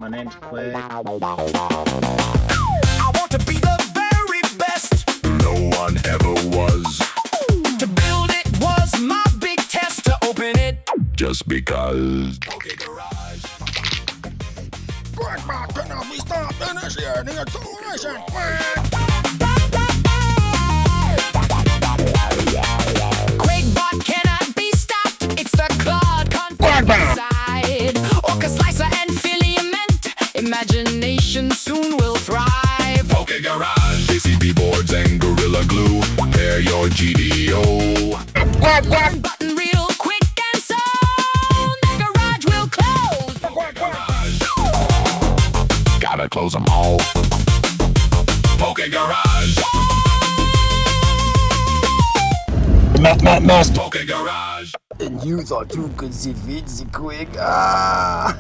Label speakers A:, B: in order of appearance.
A: My name's Quaig.
B: I want to be the very best.
C: No one ever was.
B: To build it was my big test. To open it,
C: Just because.
B: pokeGarage.
D: Can we stop initiating acceleration?
B: QUAIGBot cannot be stopped. It's the cloud config side. Orca slicer and filament. Imagination soon will thrive.
C: pokeGarage, PCB boards and Gorilla Glue. Pair your GDO.
B: One button real quick and soon the garage will close.
C: Gotta close them all. pokeGarage.
D: Master.
C: pokeGarage.
D: And you thought you could defeat the Quaig? Ah!